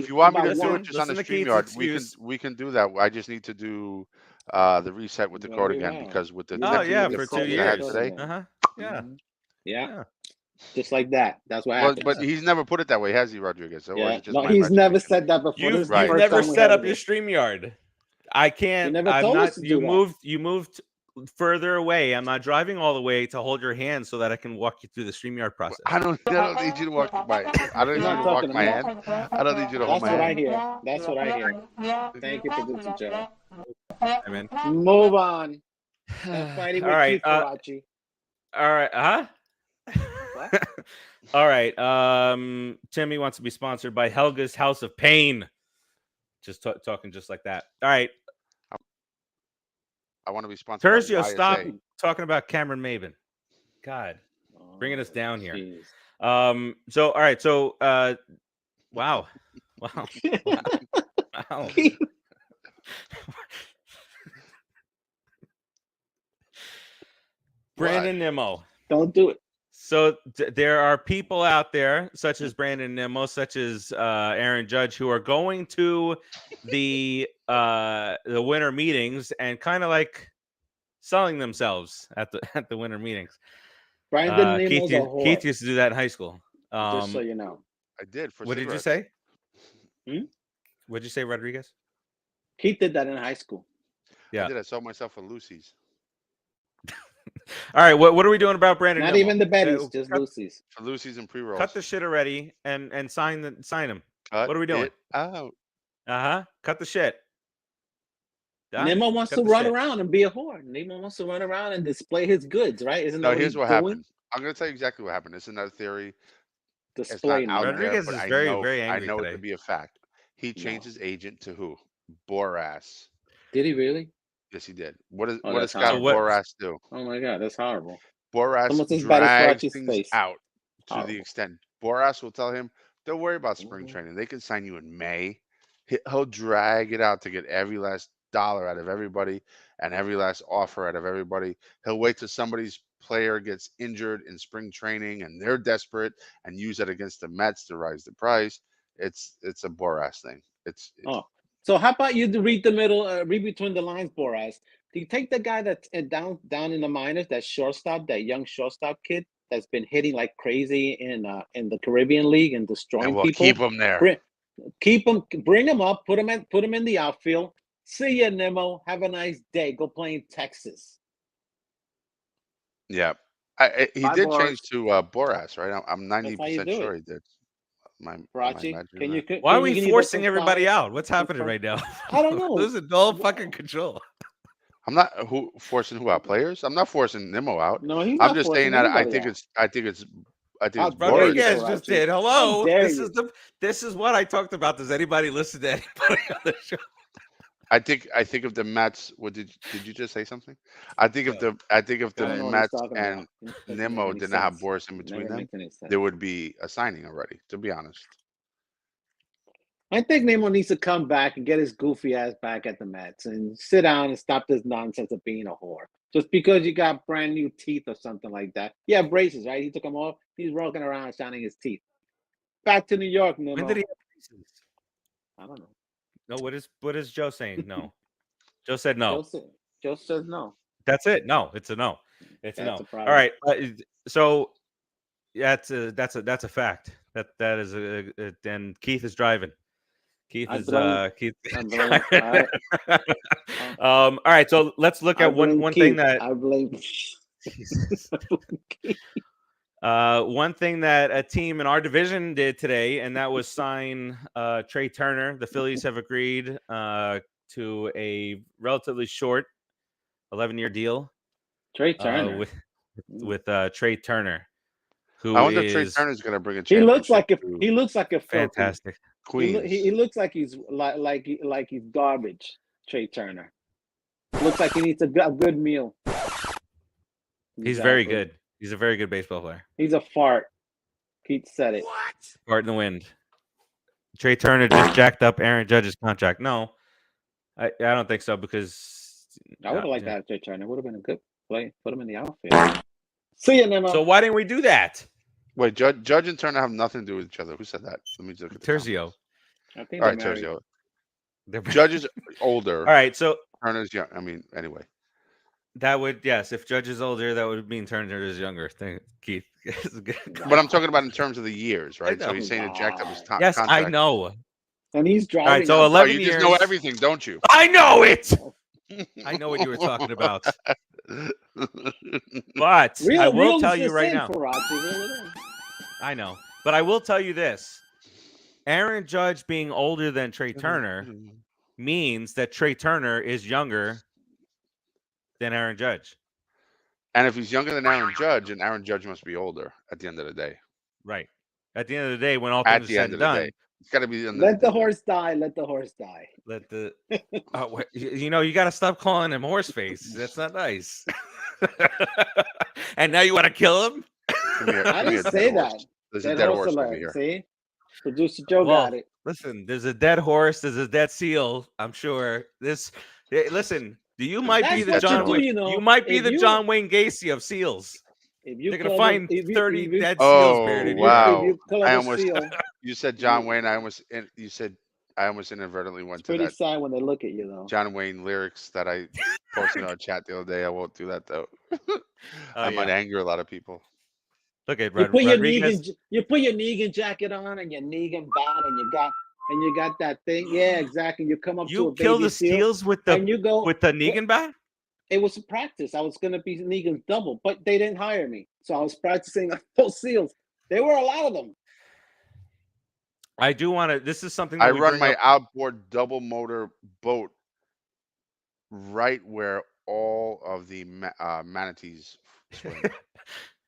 it just on the StreamYard, we can do that. I just need to do the reset with the code again because with the for 2 years today. Yeah. Just like that. That's what happened. But he's never put it that way, has he, Rodriguez? So he's never said that before. You've never set up your StreamYard. I can't. You moved further away. I'm not driving all the way to hold your hand so that I can walk you through the StreamYard process. I don't need you to walk my hand. I don't need you to hold my hand. That's what I hear. Thank you, producer Joe. Amen. Move on. Fighting with all right. Farace. All right. All right. Timmy wants to be sponsored by Helga's House of Pain. Just talking just like that. All right. I want to be sponsored Terzio, by stop YSA. talking about Cameron Maben. God, bringing us down here. Jeez. So, all right. So, wow. Wow. Wow. Brandon Nimmo. Don't do it. So there are people out there, such as Brandon Nimmo, such as Aaron Judge, who are going to the winter meetings and kind of like selling themselves at the winter meetings. Brandon Nimmo's a whore. Keith used to do that in high school. Just so you know. I did. What did you say? Hmm? What did you say, Rodriguez? Keith did that in high school. Yeah. I did. I sold myself for Lucy's. All right. What are we doing about Brandon Not Nimmo? even the Betty's, just Lucy's. For Lucy's and pre-rolls. Cut the shit already and sign him. Cut what are we doing? Out. Cut the shit. Done. Nimmo wants to run around and be a whore. Nimmo wants to run around and display his goods, right? Isn't that what here's he's what doing? happened. I'm going to tell you exactly what happened. It's another theory. Display. It's not out Rodriguez there, but is very very angry I know today. it to be a fact. He changed his agent to who? Boras. Did he really? Yes, he did. What does that's Scott horrible. Boras do? Oh my God, that's horrible. Boras Almost as bad as drags Farace's things face. out to Horrible. the extent Boras will tell him, "Don't worry about spring training. They can sign you in May." He'll drag it out to get every last dollar out of everybody and every last offer out of everybody. He'll wait till somebody's player gets injured in spring training and they're desperate and use that against the Mets to rise the price. It's a Boras thing. So how about you read the middle, read between the lines, Boras? Do you take the guy that's down in the minors, that shortstop, that young shortstop kid that's been hitting like crazy in the Caribbean League and destroying and we'll people? keep him there. Bring him up, put him in the outfield. See ya, Nimmo. Have a nice day. Go play in Texas. Yeah, he Bye, did Boras. change to Boras, right? I'm 90% sure he did. Why are we forcing everybody out? What's happening right now? I don't know. Losing all fucking control. I'm not forcing who out players. I'm not forcing Nimmo out. No, he's I'm not just saying that I think it's Boras. Rodriguez just did. Hello. This This is what I talked about. Does anybody listen to anybody on the show? I think if the Mets. What did you just say something? I think if the Mets and Nimmo did not have Boras in between them, there would be a signing already. To be honest, I think Nimmo needs to come back and get his goofy ass back at the Mets and sit down and stop this nonsense of being a whore. Just because you got brand new teeth or something like that. Yeah, braces, right? He took them off. He's walking around shining his teeth. Back to New York, Nimmo. When did he have braces? I don't know. No, what is Joe saying? No. Joe said no. Joe says no. That's it. No, it's a no. It's a no. All right. So that's a fact. That is and Keith is driving. Keith is driving. All right. So let's look at one thing that I blame. one thing that a team in our division did today, and that was sign Trey Turner. The Phillies have agreed to a relatively short 11-year deal. Trey Turner with Trey Turner, who I wonder if Trey Turner's going to bring a championship. He looks like a fantastic Queens. He looks like he's like he's garbage. Trey Turner looks like he needs a good meal. He's very good. He's a very good baseball player. He's a fart. Pete said it. What? Fart in the wind. Trey Turner just jacked up Aaron Judge's contract. No, I don't think so, because I would have liked that. Trey Turner would have been a good play. Put him in the outfield. See you, Nimmo. So why didn't we do that? Wait, Judge and Turner have nothing to do with each other. Who said that? Let me look at Terzio. I think all right, Terzio. Judge is older. All right, so Turner's young. I mean, anyway. That would, yes. If Judge is older, that would mean Turner is younger. Keith. But I'm talking about in terms of the years, right? So he's saying it jacked up his yes, contract. I know. And he's driving. All right, so 11 you years. just know everything, don't you? I know it. I know what you were talking about. But I will tell you right now. I know. But I will tell you this. Aaron Judge being older than Trey Turner means that Trey Turner is younger than Aaron Judge. And if he's younger than Aaron Judge, and Aaron Judge must be older at the end of the day. Right. At the end of the day, when all At things the are said end and of the done, day, it's got to be. Let the horse die. Let the horse die. let the you got to stop calling him horse face. That's not nice. And now you want to kill him? I didn't say that. There's a dead horse over here. See, producer Joe got it. Listen, there's a dead horse. There's a dead seal. I'm sure. Listen. You might be the John Wayne. You might be the John Wayne Gacy of seals. They're gonna find 30 dead seals buried in wow! Seal, you said John Wayne. I almost inadvertently went to that. Pretty sad when they look at you, though. John Wayne lyrics that I posted on chat the other day. I won't do that though. I might anger a lot of people. Look at you put your Negan jacket on and your Negan bat, and you got that thing. Yeah, exactly. You come up to a baby kill the seal, seals with the Negan bat. It was a practice. I was going to be Negan's double, but they didn't hire me. So I was practicing those seals. There were a lot of them. I do want to. This is something that I run my outboard double motor boat right where all of the manatees swim.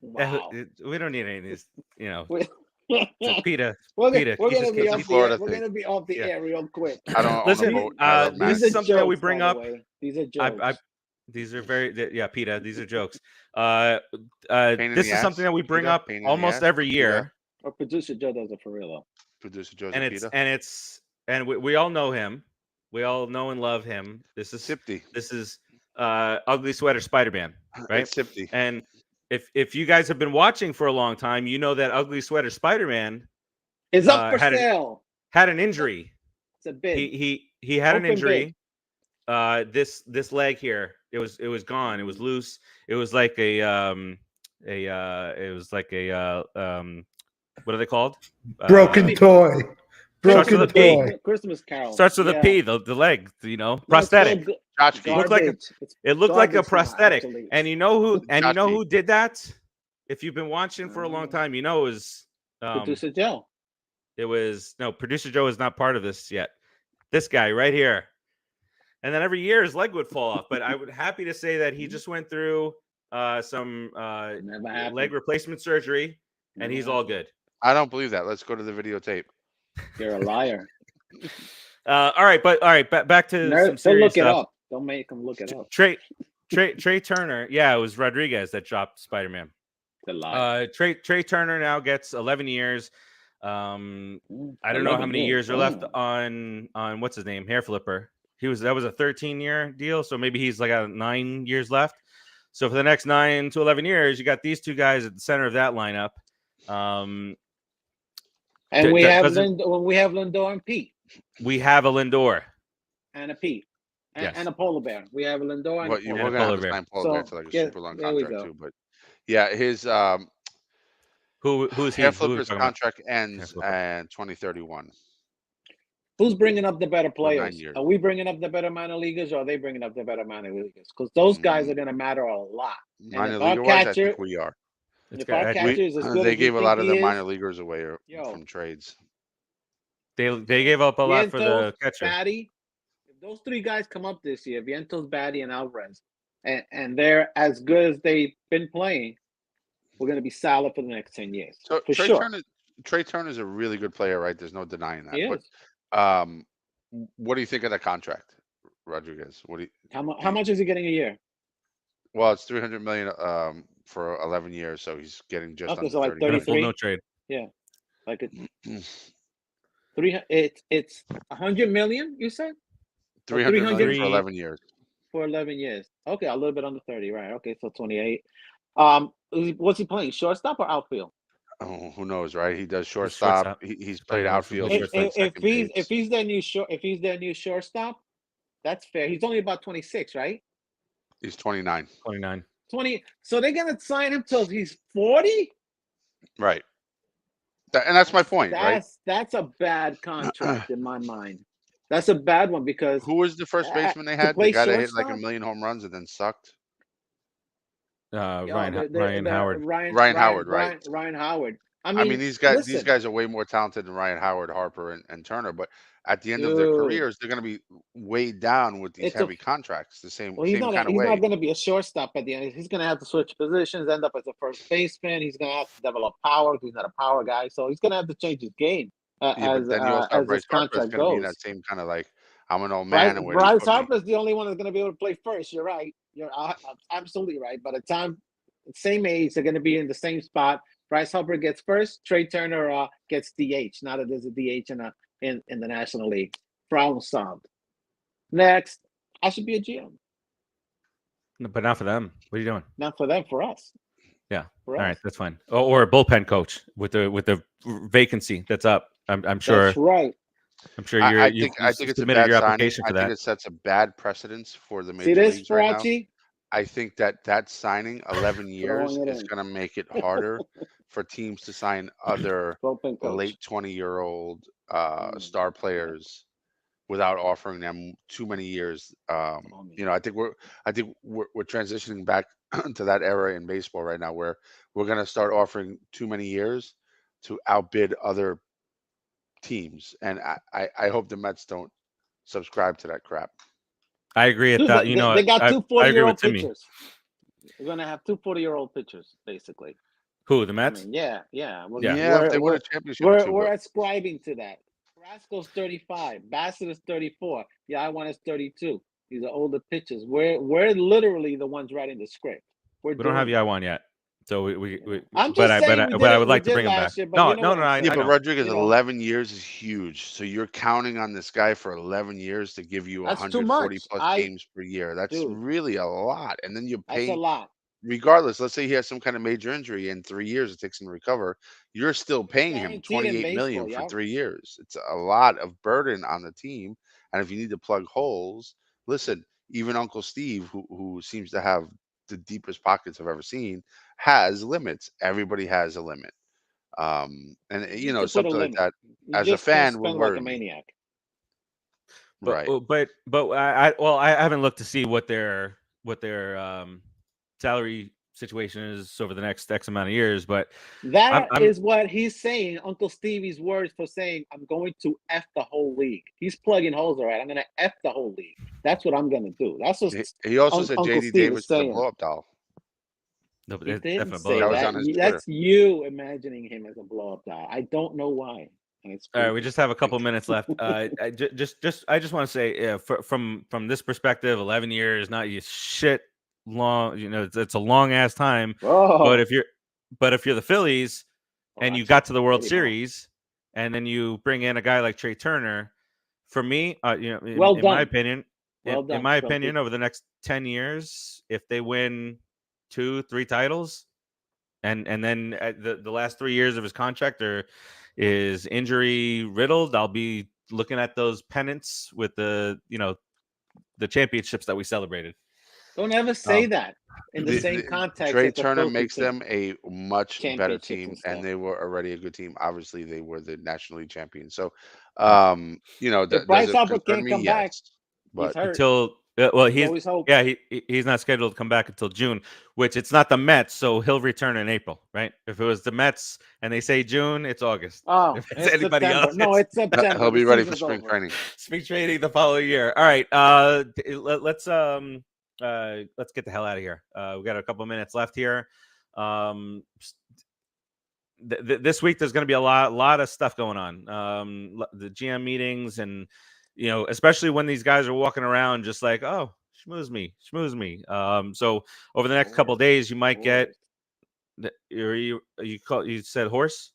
Wow. We don't need any of these, So PETA. We're going to be off the air real quick. I don't listen. This is something that we bring up. These are jokes. These are PETA. These are jokes. This is something that we bring up almost every year. Or producer Joe does it for real though. Producer Joe and we all know him. We all know and love him. This is Sipty. This is Ugly Sweater Spider-Man, right? It's Sipty. And if you guys have been watching for a long time, you know that Ugly Sweater Spider-Man is up for sale. Had an injury. It's a bid. He had an injury. This leg here, it was gone. It was loose. It was like what are they called? Broken toy. Broken toy. Christmas Carol. Starts with a P. The leg. Prosthetic. It looked like a prosthetic. And you know who did that? If you've been watching for a long time, it was Producer Joe. Producer Joe is not part of this yet. This guy right here. And then every year his leg would fall off. But I would happy to say that he just went through some leg replacement surgery, and he's all good. I don't believe that. Let's go to the videotape. You're a liar. All right, back to some serious look it stuff. up. Don't make them look it up. Trey Turner. Yeah, it was Rodriguez that dropped Spider-Man. Trey Turner now gets 11 years. I don't know how many years are left on what's his name, Hair Flipper. That was a 13-year deal, so maybe he's like 9 years left. So for the next 9 to 11 years, you got these two guys at the center of that lineup. And we have Lindor and Pete. We have a Lindor and a Pete and a polar bear. We have a Lindor and a polar bear. We're gonna have to sign polar bear to like a super long contract too. But yeah, his who's Hair Flipper's contract ends in 2031. Who's bringing up the better players? Are we bringing up the better minor leaguers, or are they bringing up the better minor leaguers? Because those guys are going to matter a lot. Minor leaguer-wise, I think we are. If our catcher is as good they as gave a lot of the minor leaguers away from trades. They gave up a lot for the catcher. Batty, if those three guys come up this year, Vientos, Batty, and Alvarez, and they're as good as they've been playing, we're going to be solid for the next 10 years. So for sure. Trey Turner is a really good player, right? There's no denying that. He is. What do you think of that contract, Rodriguez? How much is he getting a year? Well, it's $300 million for 11 years, so he's getting just under 30. 33. No trade. Yeah, like it's $100 million. You said 300 million for 11 years. For 11 years. Okay, a little bit under 30, right? Okay, so 28. What's he playing? Shortstop or outfield? Oh, who knows, right? He does shortstop. He's played outfield. If he's their new shortstop, that's fair. He's only about 26, right? He's 29. 20. So they're gonna sign him till he's 40? Right. And that's my point, right? That's a bad contract in my mind. That's a bad one because who was the first baseman they had? The guy that hit like a million home runs and then sucked. Ryan Howard. Ryan Howard. I mean, these guys listen, are way more talented than Ryan Howard, Harper, and Turner. But at the end of their dude, careers, they're going to be weighed down with these it's a heavy contracts. The same well, he's kind of not way. going to be a shortstop at the end. He's going to have to switch positions, end up as a first baseman. He's going to have to develop power. He's not a power guy, so he's going to have to change his game But then you also have as Bryce his Harper that's contract going to be in goes. that same kind of like, I'm an old man, and where do you Bryce put me? Harper is the only one that's going to be able to play first. You're right. You're absolutely right. By the time, same age, they're going to be in the same spot. Bryce Harper gets first. Trey Turner gets DH. Now that there's a DH in the National League. Problem solved. Next, I should be a GM. But not for them. What are you doing? Not for them, for us. Yeah. For All us. right, that's fine. Or a bullpen coach with the vacancy that's up. I'm sure. That's right. I'm sure I you think it's a submitted bad your signing. application I for think that. it sets a bad precedence for the See major this, leagues right now. Farace? I think that signing 11 years Throwing it is in. going to make it harder for teams to sign other Bullpen coach. late 20-year-old star players without offering them too many years. You know, I think we're transitioning back to that era in baseball right now, where we're going to start offering too many years to outbid other teams, and I hope the Mets don't subscribe to that crap. I agree at Dude, that. You know, they got I two agree 40-year-old with Timmy. pitchers. They're going to have two 40-year-old pitchers, basically. Who, the I Mets? mean, yeah. Yeah, if they win a championship, or two, We're but ascribing to that. Carrasco's 35. Bassitt is 34. Yaiwan is 32. These are older pitchers. We're literally the ones writing the script. We don't have Yaiwan yet, so we I'm but just saying I would like to bring him back. Year, No, you know I yeah, but know. Rodriguez, 11 years is huge. So you're counting on this guy for 11 years to give you That's 140 too plus much. games per year. That's really a lot. And then you pay. That's a lot. Regardless, let's say he has some kind of major injury in 3 years, it takes him to recover. You're still paying him $28 million for 3 years. It's a lot of burden on the team. And if you need to plug holes, listen, even Uncle Steve, who seems to have the deepest pockets I've ever seen, has limits. Everybody has a limit. And you know, something like that, as a fan, would worry like a maniac. But, right. But I haven't looked to see what their salary situation is over the next X amount of years, but that is what he's saying. Uncle Stevie's words for saying, I'm going to F the whole league. He's plugging holes, all right. I'm going to F the whole league. That's what I'm going to do. That's what he also said Uncle JD Steve Davis is a saying. blow-up doll. No, He didn't say that. That's you imagining him as a blow-up doll. I don't know why. All right, we just have a couple minutes left. I just want to say, from this perspective, 11 years, not you shit long. You know, it's a long ass time. Oh. But if you're the Phillies and you got to the World Series, and then you bring in a guy like Trey Turner, for me, you know, in my opinion, over the next 10 years, if they win 2-3 titles, and then the last 3 years of his contract is injury riddled, I'll be looking at those pennants with the championships that we celebrated. Don't ever say that in the same context. Trey Turner makes them a much better team, and they were already a good team. Obviously, they were the National League champions. So, you know, Bryce Harper can't come back, but he's hurt. Until he's not scheduled to come back until June, which it's not the Mets, so he'll return in April, right? If it was the Mets and they say June, it's August. Oh, if it's anybody September. else, no, it's September. He'll be ready for spring training. Spring training the following year. All right, let's get the hell out of here. We got a couple minutes left here. This week there's going to be a lot of stuff going on. The GM meetings, and you know, especially when these guys are walking around just like, oh, schmooze me. So over the next couple of days, you might get. You said horse.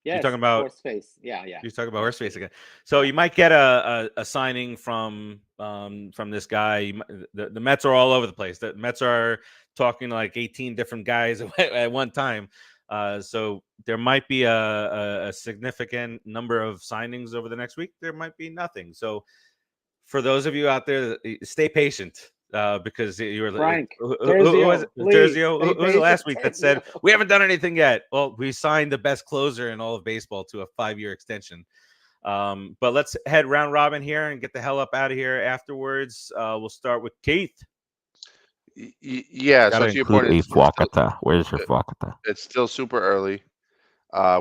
Yeah, you're talking about horse face. Yeah. You're talking about horse face again. So you might get a signing from this guy. The Mets are all over the place. The Mets are talking to like 18 different guys at one time. So there might be a significant number of signings over the next week. There might be nothing. So for those of you out there, stay patient. Because you were Frank, who was it last week that said we haven't done anything yet? Well, we signed the best closer in all of baseball to a 5-year extension. But let's head round robin here and get the hell up out of here afterwards. We'll start with Keith. Yeah, so to your point, Fwakata. Where's your Fwakata? It's still super early.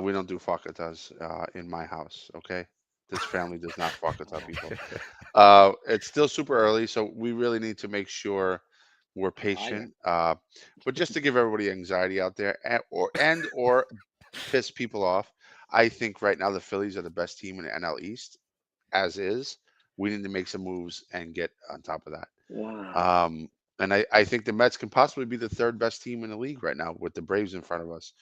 We don't do Fwakatas in my house. Okay, this family does not Fwakata people. It's still super early, so we really need to make sure we're patient. But just to give everybody anxiety out there, or piss people off, I think right now the Phillies are the best team in the NL East, as is. We need to make some moves and get on top of that. Wow. And I think the Mets can possibly be the third best team in the league right now with the Braves in front of us.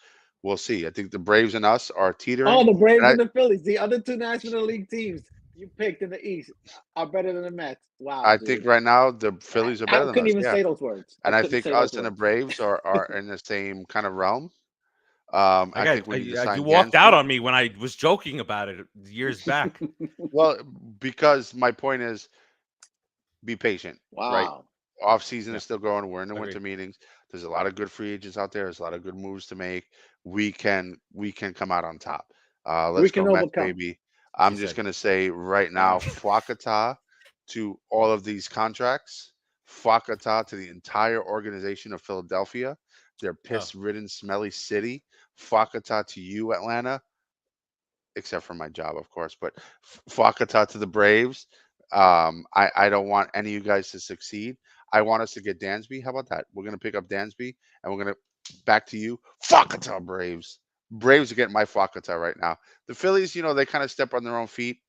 We'll see. I think the Braves and us are teetering. Oh, the Braves and the Phillies, the other two National League teams you picked in the East, are better than the Mets. Wow. I dude. think right now the Phillies are better than us. I couldn't even say those words. And I think us and the Braves are in the same kind of realm. I think we need to sign you walked Dansby. out on me when I was joking about it years back. Well, because my point is, be patient. Wow. Right? Off season is still going. We're in the Agreed. winter meetings. There's a lot of good free agents out there. There's a lot of good moves to make. We can come out on top. Let's can go Mets, overcome. baby. I'm just gonna say right now, Fwakata to all of these contracts. Fwakata to the entire organization of Philadelphia. They're piss-ridden, smelly city. Fwakata to you, Atlanta, except for my job, of course. But Fwakata to the Braves. I don't want any of you guys to succeed. I want us to get Dansby. How about that? We're going to pick up Dansby, and we're going to back to you. Fwakata Braves. Braves are getting my Fwakata right now. The Phillies, they kind of step on their own feet,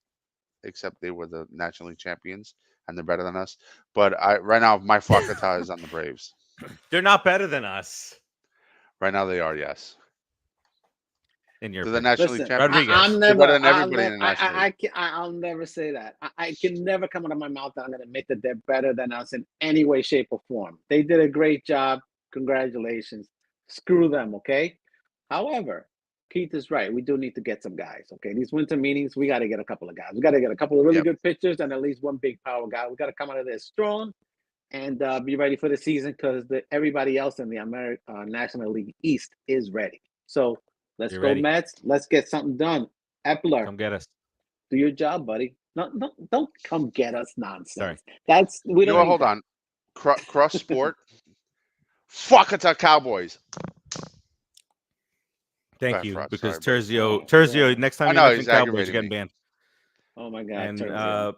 except they were the National League champions, and they're better than us. But right now, my Fwakata is on the Braves. They're not better than us. Right now, they are, yes. In your They're the National League champions. Rodriguez. They're better than everybody in the National League. I'll never say that. I can never come out of my mouth that I'm going to admit that they're better than us in any way, shape, or form. They did a great job. Congratulations. Screw them, okay? However, Keith is right. We do need to get some guys, okay? These winter meetings, we got to get a couple of guys. We got to get a couple of really good pitchers and at least one big power guy. We got to come out of there strong and be ready for the season because everybody else in the National League East is ready. So let's go, Mets. Let's get something done. Epler, come get us. Do your job, buddy. No, don't come get us nonsense. Sorry. We don't. Hold on. Cross sport. Fwakata Cowboys. Thank you, because Terzio. Next time you mention Cowboys, you're getting banned. Oh my God! And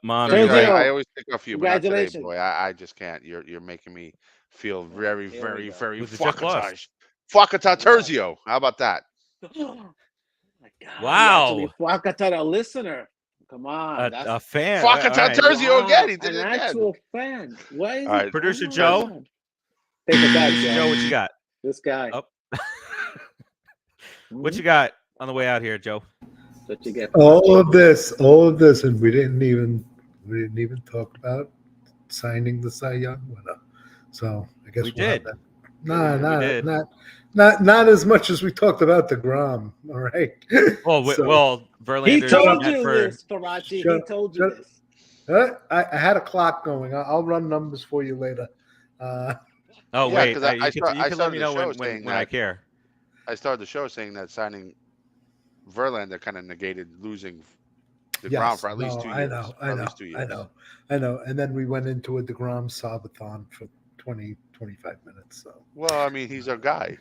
Mom, I always pick off you. Congratulations, today, boy. I just can't. You're making me feel very, very, very Fwakata. Fwakata Terzio. How about that? Oh my God! Wow. Fwakata, a listener. Come on, a fan. Fwakata Terzio again. He did an it again. Actual fan. Why is right. Producer Joe? Take it back, Joe. What you got? This guy. Oh. What you got on the way out here, Joe? What you get? All of this, and we didn't even talk about signing the Cy Young winner. So I guess we did. Not as much as we talked about deGrom. All right. Well, Verlander. He told you this, Farace. He told you this. I had a clock going. I'll run numbers for you later. Wait. You can let me know when I care. I started the show saying that signing Verlander kind of negated losing deGrom for at least 2 years. I know. And then we went into a deGrom Sabathon for 20, 25 minutes. So. Well, I mean, he's our guy.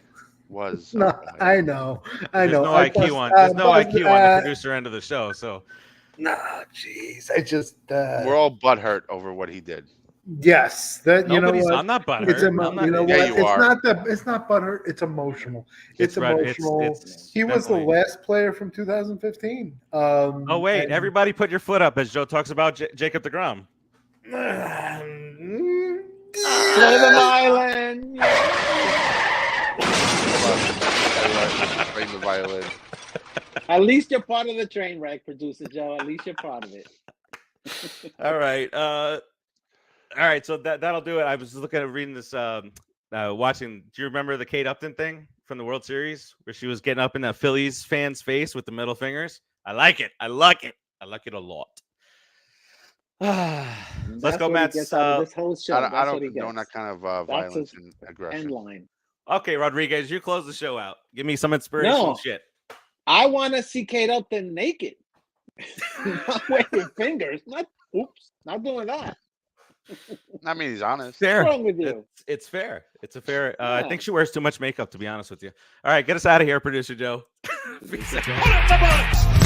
I know. There's no IQ on the producer end of the show. So. Nah, jeez. I just. We're all butthurt over what he did. Yes, that you know what? I'm not butthurt. It's not butthurt. It's emotional. It's emotional. He was the last player from 2015. Wait! Everybody, put your foot up as Joe talks about Jacob deGrom. Play the violin. Play the violin. At least you're part of the train wreck, producer Joe. At least you're part of it. All right, so that'll do it. I was looking at reading this, watching. Do you remember the Kate Upton thing from the World Series where she was getting up in that Phillies fan's face with the middle fingers? I like it. I like it a lot. Let's go, Mets. This whole show. I don't condone that kind of violence and aggression. End line. Okay, Rodriguez, you close the show out. Give me some inspirational shit. I want to see Kate Upton naked. Not waving fingers. Not doing that. I mean, he's honest. Fair. What's wrong with you? It's fair. It's a fair. I think she wears too much makeup, to be honest with you. All right, get us out of here, producer Joe. Peace out. Hold up the ball.